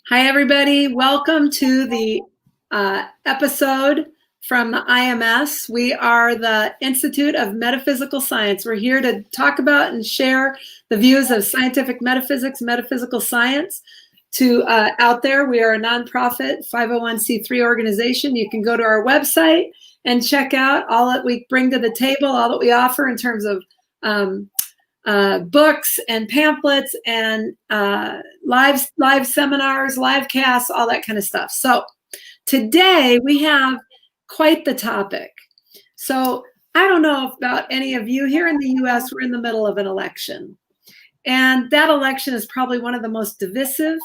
Hi, everybody. Welcome to the episode from the IMS. We are the Institute of Metaphysical Science. We're here to talk about and share the views of scientific metaphysics, metaphysical science to out there. We are a nonprofit 501c3 organization. You can go to our website and check out all that we bring to the table, all that we offer in terms of books and pamphlets and live seminars, live casts, all that kind of stuff. So today we have quite the topic. So I don't know about any of you here in the US, we're in the middle of an election. And that election is probably one of the most divisive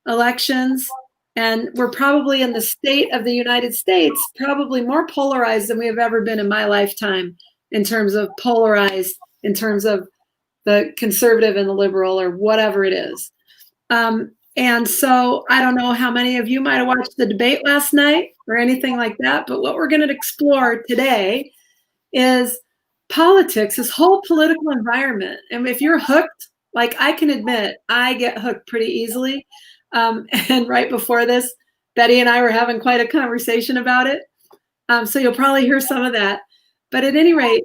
elections. And we're probably in the state of the United States, probably more polarized than we have ever been in my lifetime in terms of polarized, in terms of the conservative and the liberal or whatever it is. And so I don't know how many of you might have watched the debate last night or anything like that, but what we're going to explore today is politics, this whole political environment. And if you're hooked, like I can admit, I get hooked pretty easily. And right before this, Betty and I were having quite a conversation about it. So you'll probably hear some of that. But at any rate,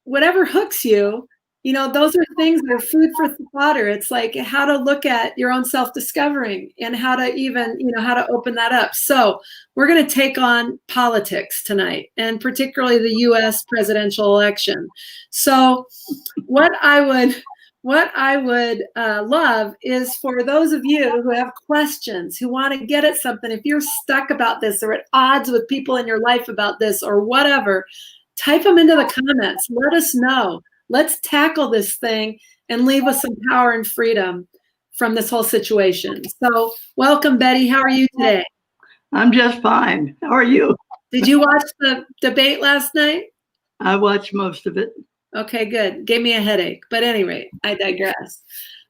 whatever hooks you, those are things that are food for thought. It's like how to look at your own self-discovering and how to even, how to open that up. So we're going to take on politics tonight, and particularly the US presidential election. So what I would love is for those of you who have questions, who want to get at something, if you're stuck about this or at odds with people in your life about this or whatever, type them into the comments. Let us know. Let's tackle this thing and leave us some power and freedom from this whole situation. So welcome, Betty. How are you today? I'm just fine. How are you? Did you watch the debate last night? I watched most of it. Okay, good. Gave me a headache. But at any rate, I digress.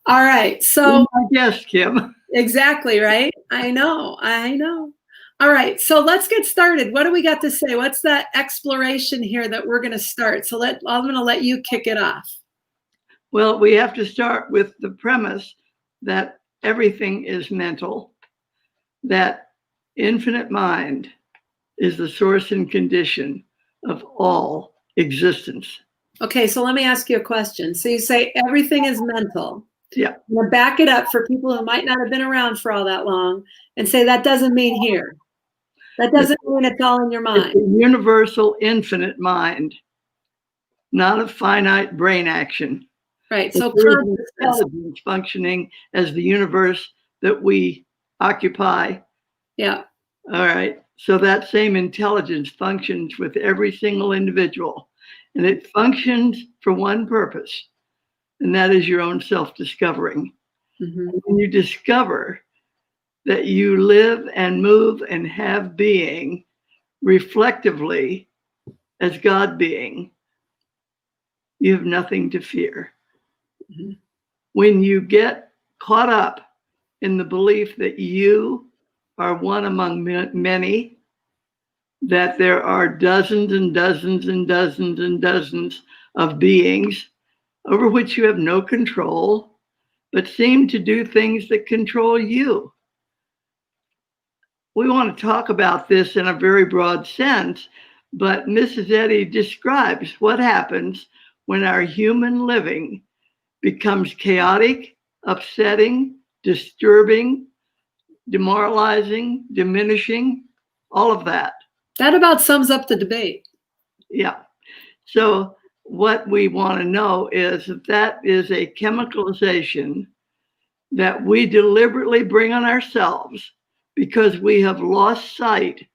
All right. So I guess, Kim. Exactly, right? I know. All right, so let's get started. What do we got to say? What's that exploration here that we're going to start? So I'm going to let you kick it off. Well, we have to start with the premise that everything is mental, that infinite mind is the source and condition of all existence. Okay, so let me ask you a question. So you say everything is mental. Yeah. I'm going to back it up for people who might not have been around for all that long and say that doesn't mean here. That doesn't mean it's all in your mind. It's a universal infinite mind, not a finite brain action. Right. So intelligence functioning as the universe that we occupy. Yeah. All right. So that same intelligence functions with every single individual, and it functions for one purpose, and that is your own self-discovering. Mm-hmm. When you discover that you live and move and have being reflectively as God being, you have nothing to fear. Mm-hmm. When you get caught up in the belief that you are one among many, that there are dozens and dozens and dozens and dozens of beings over which you have no control, but seem to do things that control you. We want to talk about this in a very broad sense, but Mrs. Eddy describes what happens when our human living becomes chaotic, upsetting, disturbing, demoralizing, diminishing, all of that. That about sums up the debate. Yeah. So what we want to know is that is a chemicalization that we deliberately bring on ourselves because we have lost sight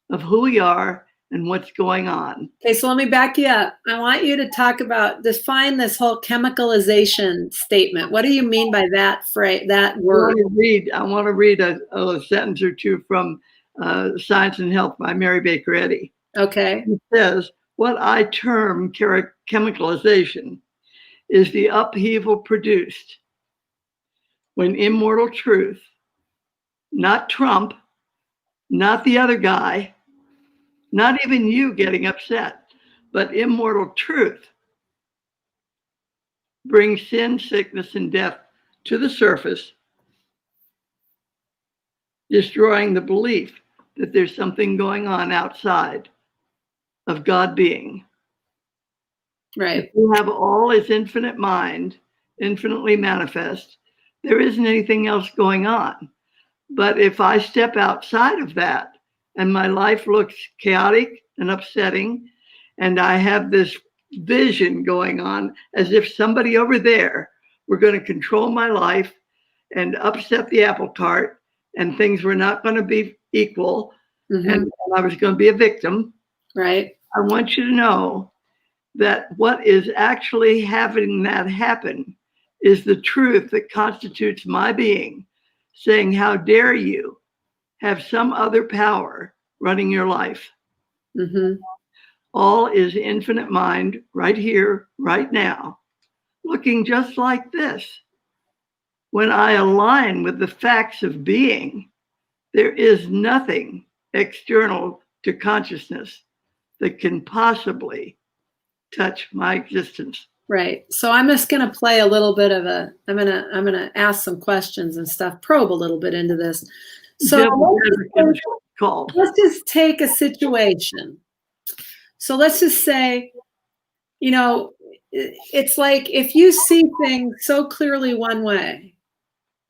of who we are and what's going on. Okay, so let me back you up. I want you to define this whole chemicalization statement. What do you mean by that phrase, that word? I want to read a sentence or two from Science and Health by Mary Baker Eddy. Okay. It says, what I term chemicalization is the upheaval produced when immortal truth, not Trump, not the other guy, not even you getting upset, but immortal truth brings sin, sickness, and death to the surface destroying the belief that there's something going on outside of God being. Right. If you have all as infinite mind, infinitely manifest, there isn't anything else going on. But if I step outside of that and my life looks chaotic and upsetting, and I have this vision going on as if somebody over there were going to control my life and upset the apple cart, and things were not going to be equal, and I was going to be a victim. Right. I want you to know that what is actually having that happen is the truth that constitutes my being, saying, how dare you have some other power running your life? All is infinite mind right here, right now, looking just like this. When I align with the facts of being, there is nothing external to consciousness that can possibly touch my existence. Right. So I'm just going to play a little bit of I'm going to ask some questions and stuff, probe a little bit into this. So let's just take a situation. So let's just say, you know, it's like if you see things so clearly one way,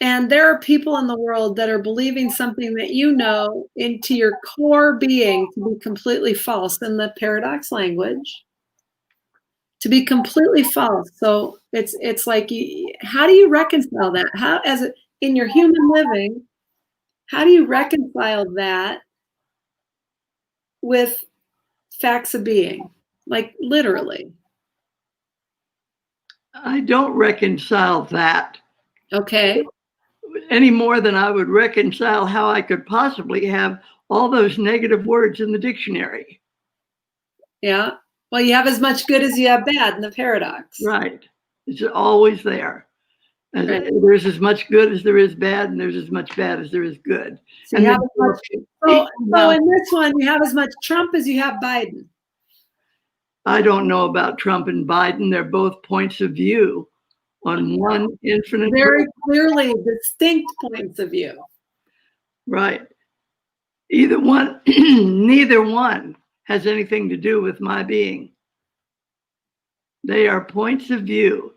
and there are people in the world that are believing something that you know into your core being to be completely false in the paradox language, to be completely false. So it's like, how do you reconcile that? How, in your human living, how do you reconcile that with facts of being, like literally? I don't reconcile that. Okay. Any more than I would reconcile how I could possibly have all those negative words in the dictionary. Yeah. Well, you have as much good as you have bad in the paradox. Right. It's always there. And right. There's as much good as there is bad, and there's as much bad as there is good. So, you have as much, so in this one, you have as much Trump as you have Biden. I don't know about Trump and Biden. They're both points of view on one infinite. Very clearly distinct points of view. Right. Either one, neither one has anything to do with my being. They are points of view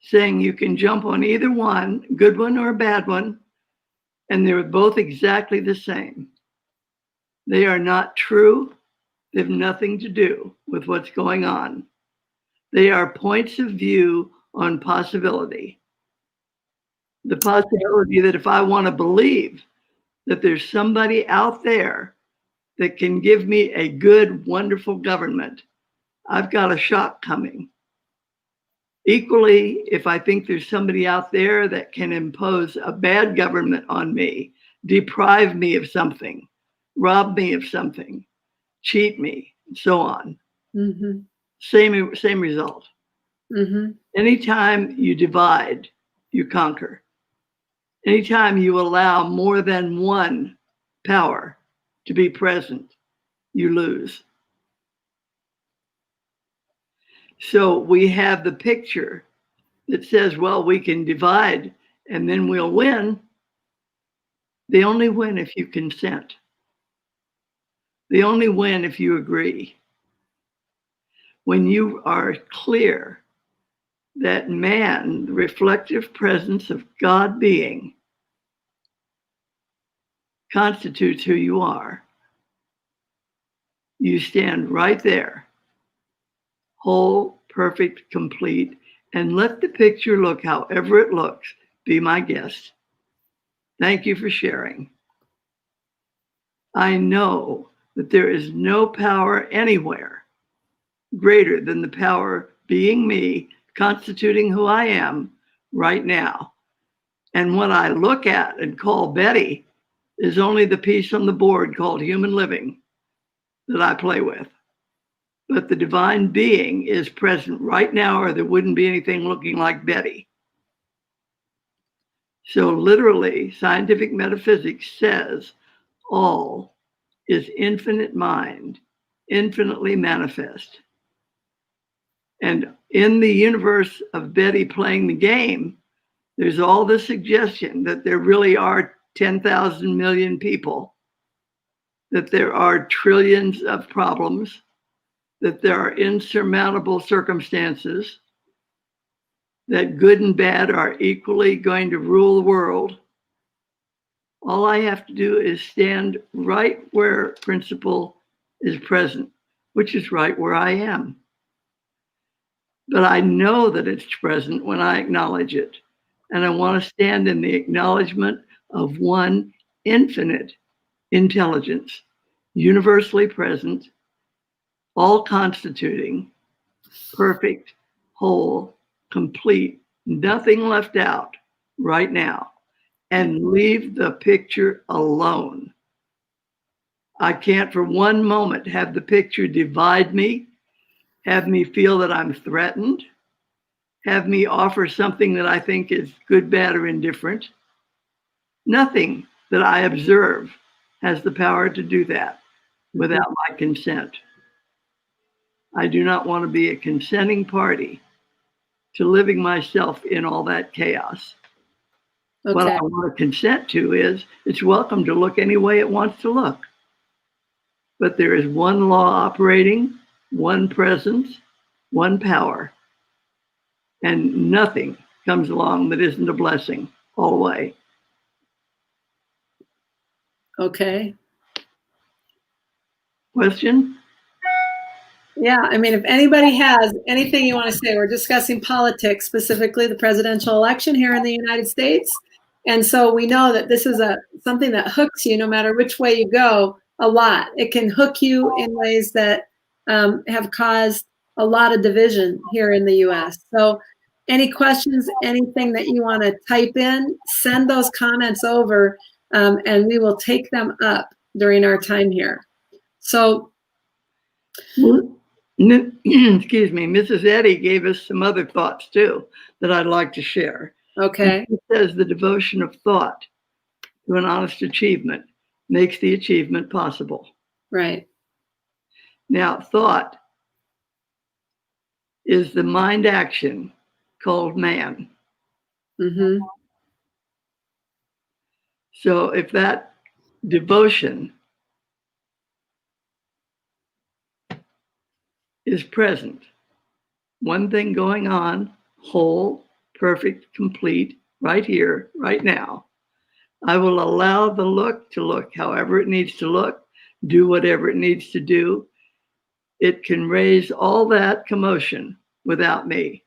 saying you can jump on either one, good one or a bad one, and they're both exactly the same. They are not true. They have nothing to do with what's going on. They are points of view on possibility. The possibility that if I want to believe that there's somebody out there that can give me a good, wonderful government, I've got a shock coming. Equally, if I think there's somebody out there that can impose a bad government on me, deprive me of something, rob me of something, cheat me, and so on. Same result. Anytime you divide, you conquer. Anytime you allow more than one power to be present, you lose. So we have the picture that says, well, we can divide and then we'll win. They only win if you consent. They only win if you agree. When you are clear that man, the reflective presence of God being, constitutes who you are, you stand right there, whole, perfect, complete, and let the picture look however it looks. Be my guest. Thank you for sharing. I know that there is no power anywhere greater than the power being me, constituting who I am right now. And what I look at and call Betty is only the piece on the board called human living that I play with. But the divine being is present right now, or there wouldn't be anything looking like Betty. So literally, scientific metaphysics says all is infinite mind, infinitely manifest. And in the universe of Betty playing the game, there's all the suggestion that there really are 10,000 million people, that there are trillions of problems, that there are insurmountable circumstances, that good and bad are equally going to rule the world. All I have to do is stand right where principle is present, which is right where I am. But I know that it's present when I acknowledge it. And I want to stand in the acknowledgement of one infinite intelligence, universally present, all constituting, perfect, whole, complete, nothing left out right now, and leave the picture alone. I can't for one moment have the picture divide me, have me feel that I'm threatened, have me offer something that I think is good, bad, or indifferent. Nothing that I observe has the power to do that without my consent. I do not want to be a consenting party to living myself in all that chaos. Okay. What I want to consent to is it's welcome to look any way it wants to look. But there is one law operating, one presence, one power. And nothing comes along that isn't a blessing all the way. Okay. Question? Yeah, I mean, if anybody has anything you want to say, we're discussing politics, specifically the presidential election here in the United States. And so we know that this is something that hooks you no matter which way you go a lot. It can hook you in ways that have caused a lot of division here in the US. So any questions, anything that you want to type in, send those comments over and we will take them up during our time here. So, excuse me, Mrs. Eddy gave us some other thoughts too that I'd like to share. okay. It says the devotion of thought to an honest achievement makes the achievement possible. Right. Now, thought is the mind action called man. Mm-hmm. So if that devotion is present, one thing going on, whole, perfect, complete, right here, right now, I will allow the look to look however it needs to look, do whatever it needs to do. It can raise all that commotion without me.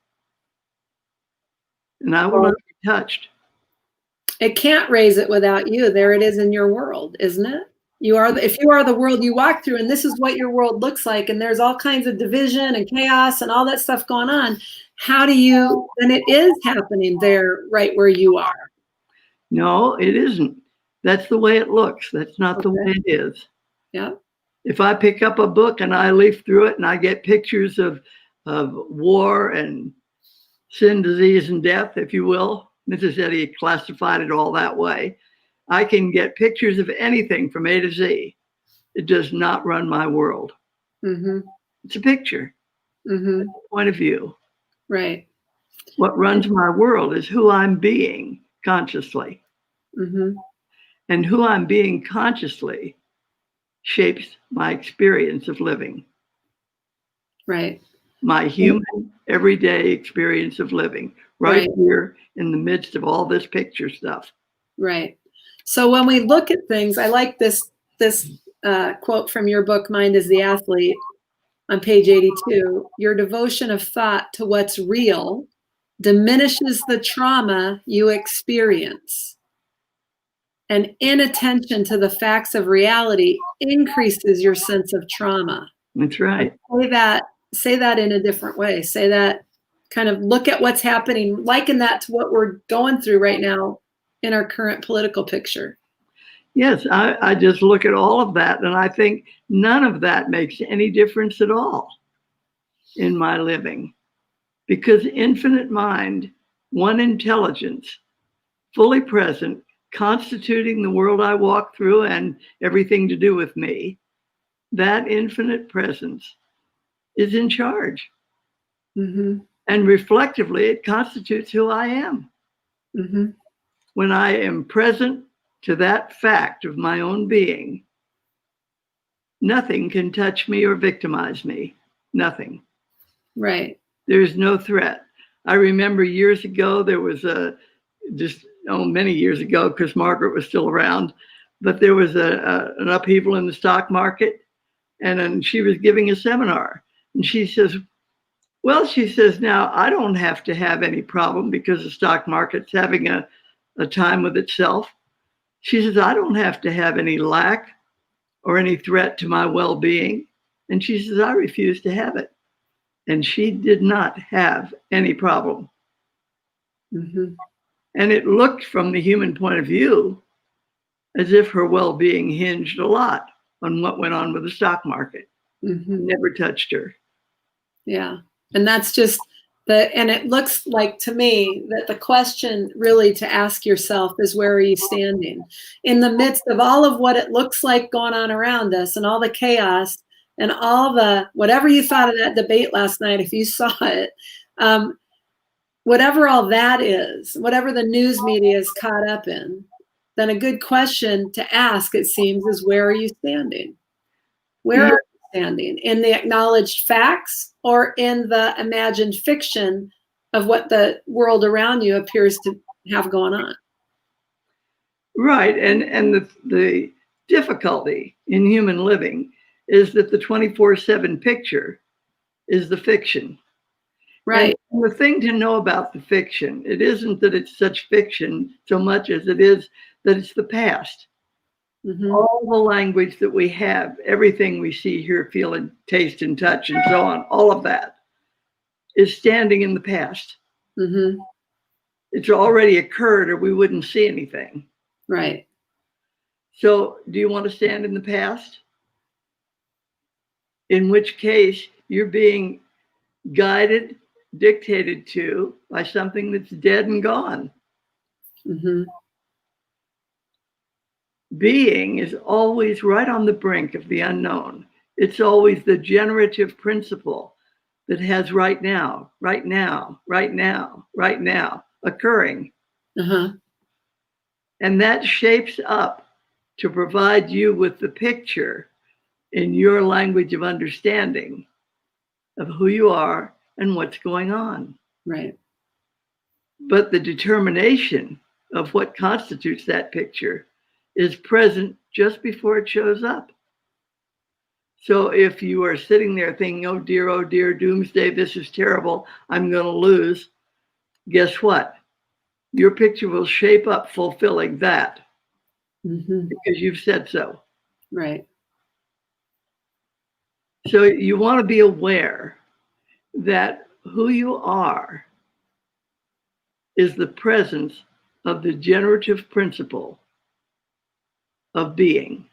And I will not be touched. It can't raise it without you. There it is in your world, isn't it? If you are the world you walk through, and this is what your world looks like, and there's all kinds of division and chaos and all that stuff going on, how do you, and it is happening there right where you are. No, it isn't. That's the way it looks. That's not the way it is. Yeah. If I pick up a book and I leaf through it and I get pictures of war and sin, disease, and death, if you will, Mrs. Eddy classified it all that way. I can get pictures of anything from A to Z. It does not run my world. Mm-hmm. It's a picture, mm-hmm. point of view. Right. What runs my world is who I'm being consciously. Mm-hmm. And who I'm being consciously shapes my experience of living. Right. My human, everyday experience of living, right here in the midst of all this picture stuff. Right. So when we look at things, I like this quote from your book, Mind is the Athlete, on page 82. Your devotion of thought to what's real diminishes the trauma you experience. And inattention to the facts of reality increases your sense of trauma. That's right. Say that in a different way. Say that, kind of look at what's happening, liken that to what we're going through right now in our current political picture. Yes, I just look at all of that and I think none of that makes any difference at all in my living. Because infinite mind, one intelligence, fully present, constituting the world I walk through and everything to do with me, that infinite presence is in charge. Mm-hmm. And reflectively, it constitutes who I am. Mm-hmm. When I am present, to that fact of my own being, nothing can touch me or victimize me. Nothing. Right. There's no threat. I remember years ago, there was many years ago, because Margaret was still around, but there was an upheaval in the stock market, and then she was giving a seminar, and she says, now I don't have to have any problem because the stock market's having a time with itself. She says, I don't have to have any lack or any threat to my well-being. And she says, I refuse to have it. And she did not have any problem. Mm-hmm. And it looked from the human point of view as if her well-being hinged a lot on what went on with the stock market. Mm-hmm. Never touched her. Yeah. And that's just and it looks like to me that the question really to ask yourself is, where are you standing in the midst of all of what it looks like going on around us and all the chaos and all the, whatever you thought of that debate last night, if you saw it, whatever all that is, whatever the news media is caught up in, then a good question to ask, it seems, is where are you standing? Where are you standing? In the acknowledged facts or in the imagined fiction of what the world around you appears to have going on? Right. And the difficulty in human living is that the 24/7 picture is the fiction. Right. And the thing to know about the fiction, it isn't that it's such fiction so much as it is that it's the past. Mm-hmm. All the language that we have, everything we see, hear, feel, and taste and touch and so on, all of that is standing in the past. Mm-hmm. It's already occurred or we wouldn't see anything. Right. So do you want to stand in the past? In which case you're being guided, dictated to by something that's dead and gone. Mm-hmm. Being is always right on the brink of the unknown. It's always the generative principle that has right now, right now, right now, right now occurring. Uh-huh. And that shapes up to provide you with the picture in your language of understanding of who you are and what's going on. Right. But the determination of what constitutes that picture is present just before it shows up. So if you are sitting there thinking, oh dear, doomsday, this is terrible, I'm going to lose, guess what? Your picture will shape up fulfilling that. Mm-hmm. Because you've said so. Right. So you want to be aware that who you are is the presence of the generative principle of being.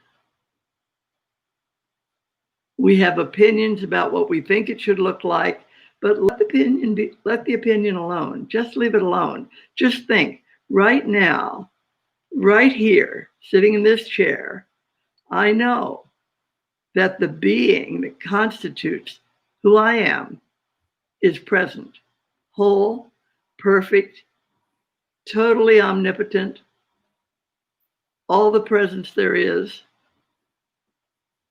We have opinions about what we think it should look like, but let the opinion alone. Just leave it alone. Just think, right now, right here, sitting in this chair, I know that the being that constitutes who I am is present, whole, perfect, totally omnipotent, all the presence there is,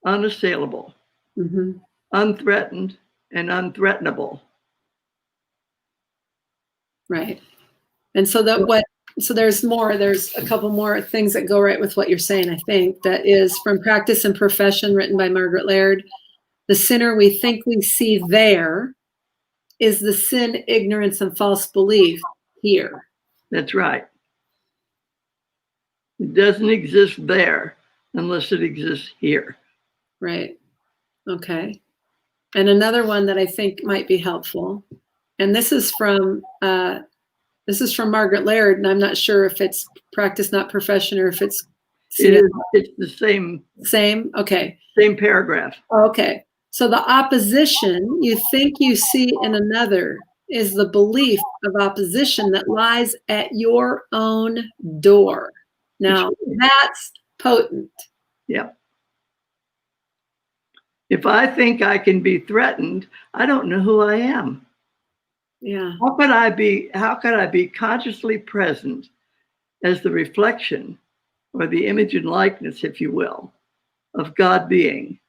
unassailable, Mm-hmm. unthreatened, and unthreatenable. Right. And so there's a couple more things that go right with what you're saying, I think. That is from Practice and Profession, written by Margaret Laird. The sinner we think we see there is the sin, ignorance, and false belief here. That's right. It doesn't exist there unless it exists here. Right. Okay. And another one that I think might be helpful, and this is from Margaret Laird, and I'm not sure if it's Practice, Not Profession, or if it's It's the same. Same? Okay. Same paragraph. Okay. So the opposition you think you see in another is the belief of opposition that lies at your own door. Now, that's potent. Yeah. If I think I can be threatened, I don't know who I am. Yeah. How could I be consciously present as the reflection or the image and likeness, if you will, of God being,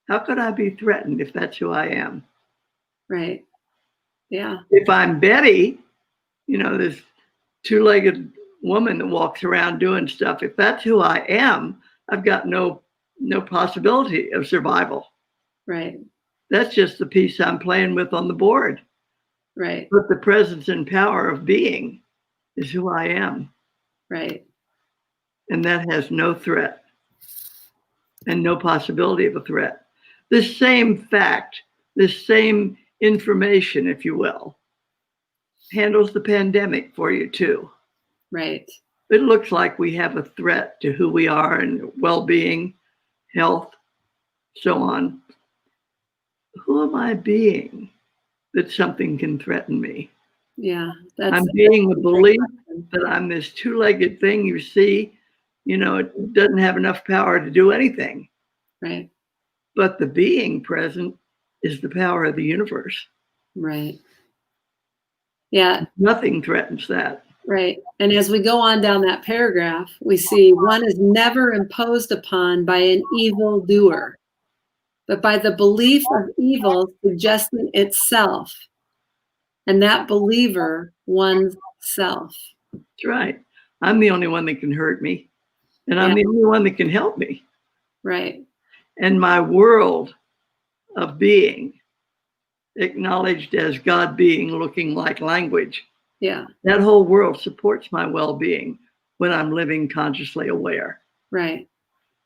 how could I be threatened if that's who I am? Right. Yeah. If I'm Betty, this two-legged woman that walks around doing stuff, if that's who I am, I've got no possibility of survival. Right. That's just the piece I'm playing with on the board. Right. But the presence and power of being is who I am. Right. And that has no threat and no possibility of a threat. This same fact, this same information, if you will, handles the pandemic for you too. Right. It looks like we have a threat to who we are and well-being, health, so on. Who am I being that something can threaten me? Yeah. I'm being the belief that I'm this two-legged thing you see, it doesn't have enough power to do anything. Right. But the being present is the power of the universe. Right. Yeah. Nothing threatens that. Right. And as we go on down that paragraph, we see one is never imposed upon by an evil doer, but by the belief of evil suggesting itself, and that believer one's self. That's right. I'm the only one that can hurt me, and I'm the only one that can help me. Right. And my world of being, acknowledged as God being, looking like language, that whole world supports my well-being when I'm living consciously aware. Right.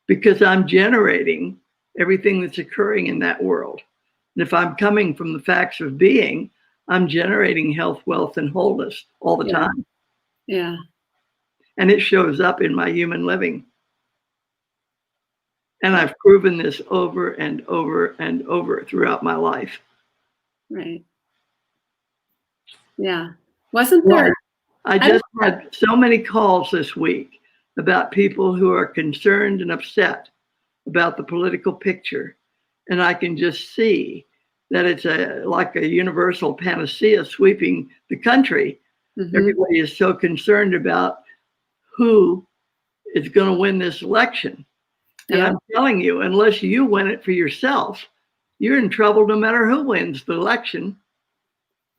Because I'm generating everything that's occurring in that world. And if I'm coming from the facts of being, I'm generating health, wealth, and wholeness all the time. Yeah. And it shows up in my human living. And I've proven this over and over and over throughout my life. Right. Yeah. Wasn't there? I just had so many calls this week about people who are concerned and upset about the political picture. And I can just see that it's like a universal panacea sweeping the country. Mm-hmm. Everybody is so concerned about who is going to win this election. And I'm telling you, unless you win it for yourself, you're in trouble no matter who wins the election.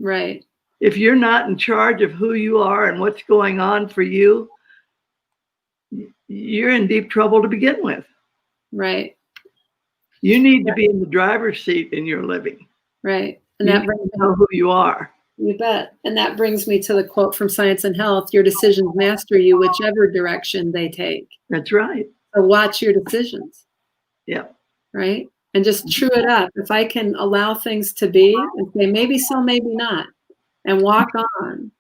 Right. If you're not in charge of who you are and what's going on for you, you're in deep trouble to begin with. Right. You need to be in the driver's seat in your living. Right. And that brings you know who you are. You bet. And that brings me to the quote from Science and Health: your decisions master you, whichever direction they take. That's right. So watch your decisions. Yeah. Right. And just true it up. If I can allow things to be and say maybe so, maybe not, and walk on.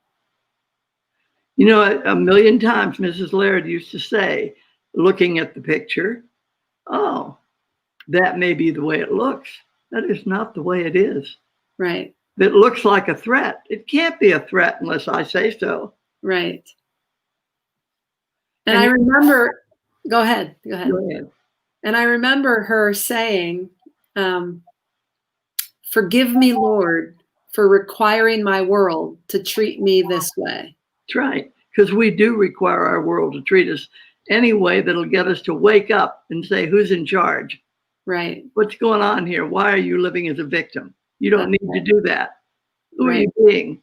A million times Mrs. Laird used to say, looking at the picture, oh, that may be the way it looks. That is not the way it is. Right. That looks like a threat. It can't be a threat unless I say so. Right. And I remember, go ahead. Go ahead. And I remember her saying, forgive me, Lord, for requiring my world to treat me this way. That's right. Because we do require our world to treat us any way that'll get us to wake up and say, who's in charge? Right. What's going on here? Why are you living as a victim? You don't need to do that. Who are you being?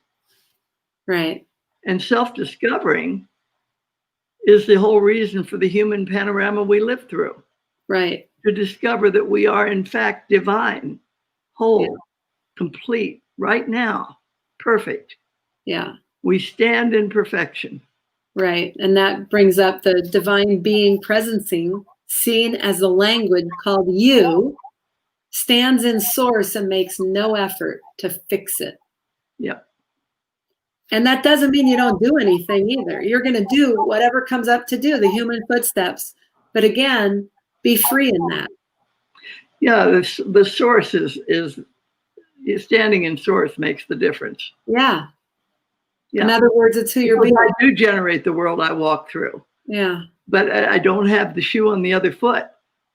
Right. And self-discovering is the whole reason for the human panorama we live through. Right. To discover that we are in fact divine, whole, complete, right now, perfect. Yeah. We stand in perfection. Right. And that brings up the divine being presencing, seen as a language called you, stands in source and makes no effort to fix it. Yep. And that doesn't mean you don't do anything either. You're going to do whatever comes up to do, the human footsteps. But again, be free in that. Yeah, the source is standing in source makes the difference. Yeah. In other words, it's who you're being. I do generate the world I walk through. Yeah. But I don't have the shoe on the other foot.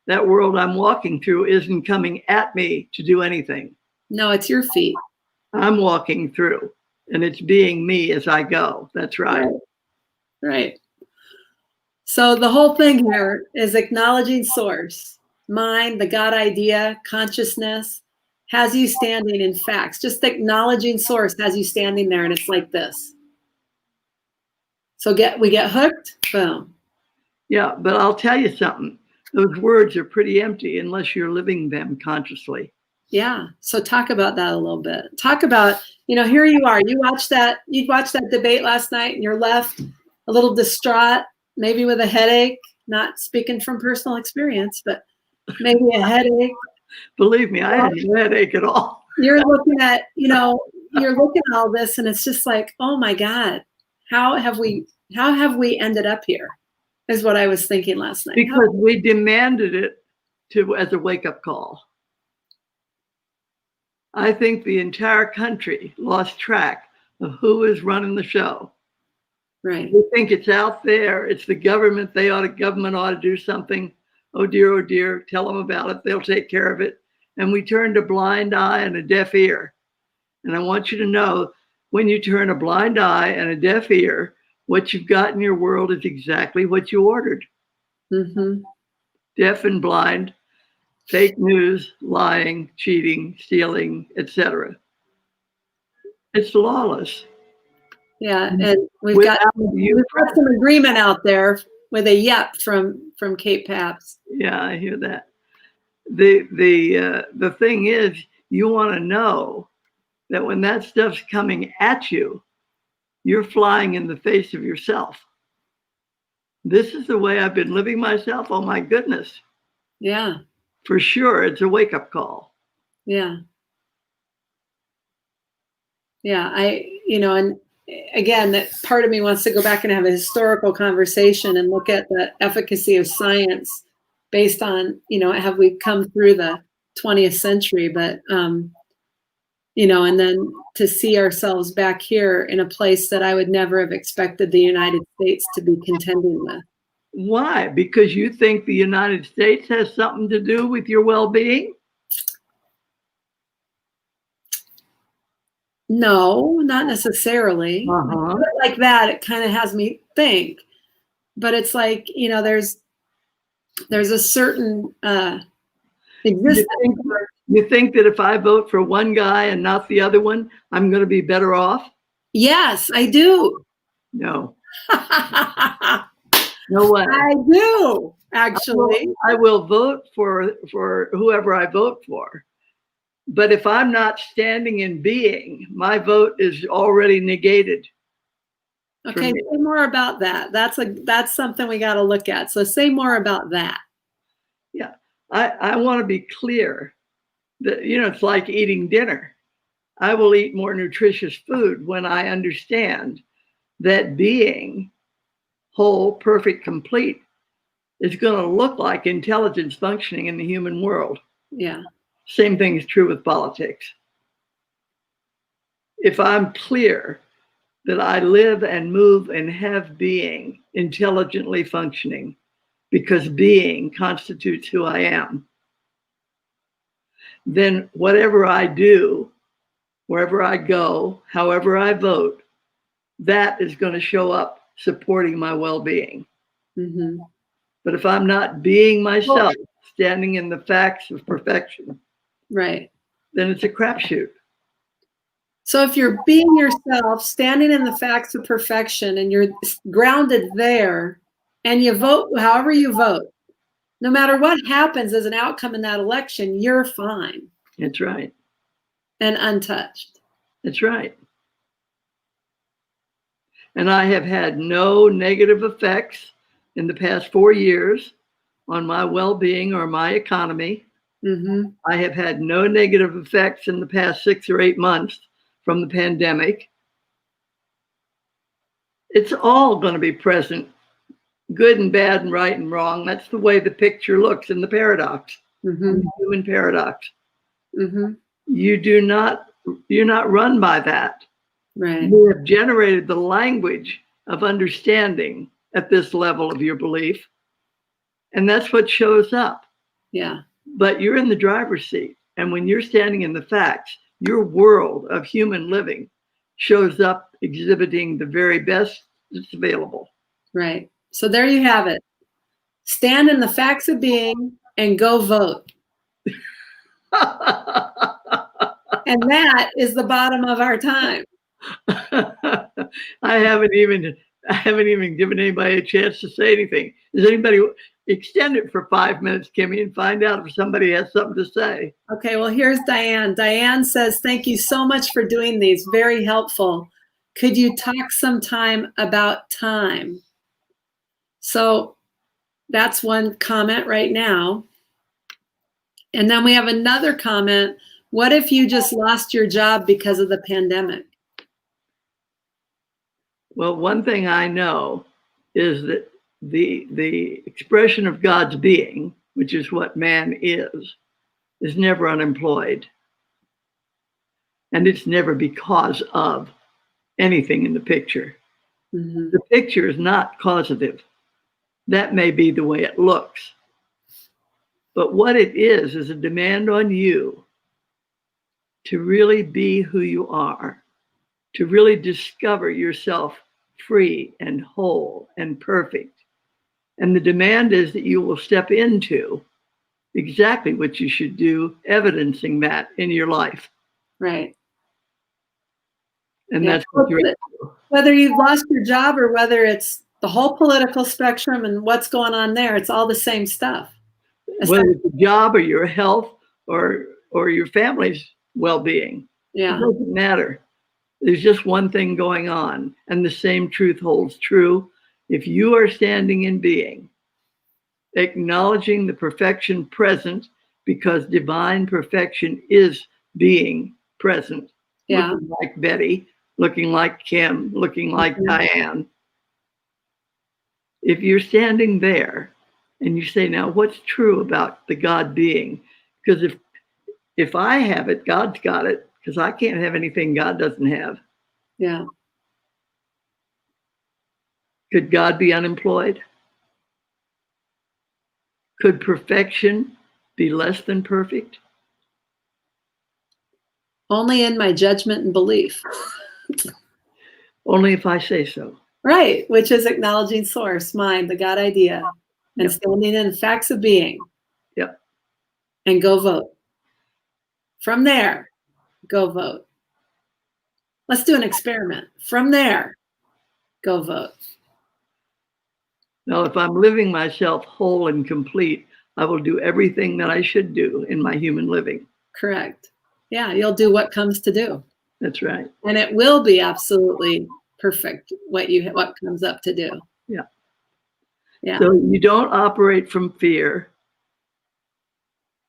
That world I'm walking through isn't coming at me to do anything. No, it's your feet. I'm walking through, and it's being me as I go. That's right. Right. So the whole thing here is acknowledging source, mind, the God idea, consciousness, has you standing in facts. Just acknowledging source has you standing there, and it's like this. So we get hooked, boom. Yeah, but I'll tell you something. Those words are pretty empty unless you're living them consciously. Yeah. So talk about that a little bit. Talk about, here you are. You watched that debate last night and you're left a little distraught, maybe with a headache, not speaking from personal experience, but maybe a headache. Believe me, I had no headache at all. You're looking at, you're looking at all this and it's just like, oh my God, how have we ended up here? Is what I was thinking last night. Because we demanded it as a wake-up call. I think the entire country lost track of who is running the show. Right. We think it's out there. It's the government. Government ought to do something. Oh dear, tell them about it. They'll take care of it. And we turned a blind eye and a deaf ear. And I want you to know, when you turn a blind eye and a deaf ear, what you've got in your world is exactly what you ordered. Mm-hmm. Deaf and blind, fake news, lying, cheating, stealing, etc. It's lawless. Yeah, and we've got some agreement out there with a yep from Kate Paps. Yeah, I hear that. The thing is, you want to know that when that stuff's coming at you, you're flying in the face of yourself. This is the way I've been living myself. Oh my goodness. Yeah. For sure, it's a wake-up call. Yeah. Yeah, and again, that part of me wants to go back and have a historical conversation and look at the efficacy of science based on, have we come through the 20th century, but and then to see ourselves back here in a place that I would never have expected the United States to be contending with. Why? Because you think the United States has something to do with your well-being? No, not necessarily. Like that, it kind of has me think. But it's like, there's a certain existence. You think that if I vote for one guy and not the other one, I'm going to be better off? Yes, I do. No. No way. I do, actually. I will vote for whoever I vote for. But if I'm not standing in being, my vote is already negated. Okay, say more about that. That's something we got to look at. So say more about that. Yeah, I want to be clear that, it's like eating dinner. I will eat more nutritious food when I understand that being whole, perfect, complete is going to look like intelligence functioning in the human world. Yeah. Same thing is true with politics. If I'm clear that I live and move and have being intelligently functioning, because being constitutes who I am, then whatever I do, wherever I go, however I vote, that is going to show up supporting my well-being. Mm-hmm. But if I'm not being myself, standing in the facts of perfection, right, then it's a crapshoot. So if you're being yourself, standing in the facts of perfection, and you're grounded there, and you vote however you vote, no matter what happens as an outcome in that election, you're fine. That's right. And untouched. That's right. And I have had no negative effects in the past 4 years on my well-being or my economy. Mm-hmm. I have had no negative effects in the past 6 or 8 months from the pandemic. It's all going to be present, good and bad and right and wrong. That's the way the picture looks in the paradox, mm-hmm. the human paradox. Mm-hmm. You're not run by that. Right. You have generated the language of understanding at this level of your belief, and that's what shows up. Yeah. But you're in the driver's seat, and when you're standing in the facts, your world of human living shows up exhibiting the very best that's available. Right. So there you have it. Stand in the facts of being and go vote. And that is the bottom of our time. I haven't even given anybody a chance to say anything. Does anybody extend it for 5 minutes, Kimmy, and find out if somebody has something to say? Okay, well, here's Diane. Diane says, thank you so much for doing these. Very helpful. Could you talk sometime about time? So that's one comment right now. And then we have another comment. What if you just lost your job because of the pandemic? Well, one thing I know is that the expression of God's being, which is what man is never unemployed. And it's never because of anything in the picture. Mm-hmm. The picture is not causative. That may be the way it looks. But what it is a demand on you to really be who you are, to really discover yourself free and whole and perfect. And the demand is that you will step into exactly what you should do, evidencing that in your life. Right. And that's what you're whether you've lost your job or whether it's the whole political spectrum and what's going on there, it's all the same stuff. Whether it's a job or your health or your family's well-being. Yeah. It doesn't matter. There's just one thing going on, and the same truth holds true. If you are standing in being, acknowledging the perfection present, because divine perfection is being present, looking like Betty, looking like Kim, looking like Diane. If you're standing there and you say, now what's true about the God being? Because if I have it, God's got it, because I can't have anything God doesn't have. Yeah. Could God be unemployed? Could perfection be less than perfect? Only in my judgment and belief. Only if I say so. Right, which is acknowledging source, mind, the God idea, and standing in the facts of being. Yep. And go vote. From there, go vote. Let's do an experiment. From there, go vote. Now, if I'm living myself whole and complete, I will do everything that I should do in my human living. Correct. Yeah, you'll do what comes to do. That's right. And it will be absolutely perfect what comes up to do. Yeah. Yeah. So you don't operate from fear,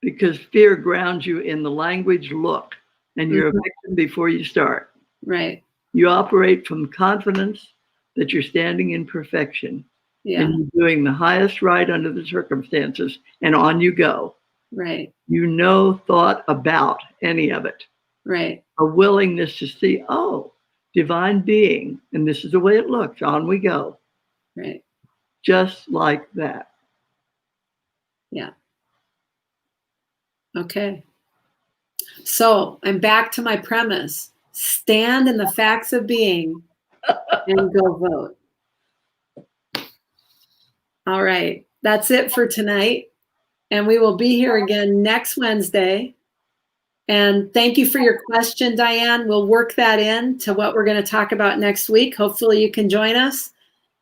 because fear grounds you in the language look, and you're a victim before you start. Right. You operate from confidence that you're standing in perfection. Yeah. And you're doing the highest right under the circumstances, and on you go. Right. You no thought about any of it. Right. A willingness to see, oh, divine being, and this is the way it looks. On we go. Right. Just like that. Yeah. Okay. So I'm back to my premise. Stand in the facts of being and go vote. All right. That's it for tonight. And we will be here again next Wednesday. And thank you for your question, Diane. We'll work that in to what we're going to talk about next week. Hopefully you can join us.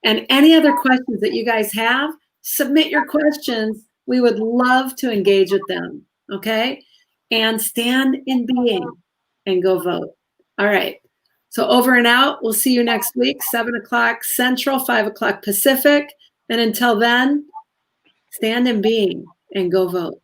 And any other questions that you guys have, submit your questions. We would love to engage with them. Okay? And stand in being and go vote. All right. So over and out. We'll see you next week, 7 o'clock Central, 5 o'clock Pacific. And until then, stand in being and go vote.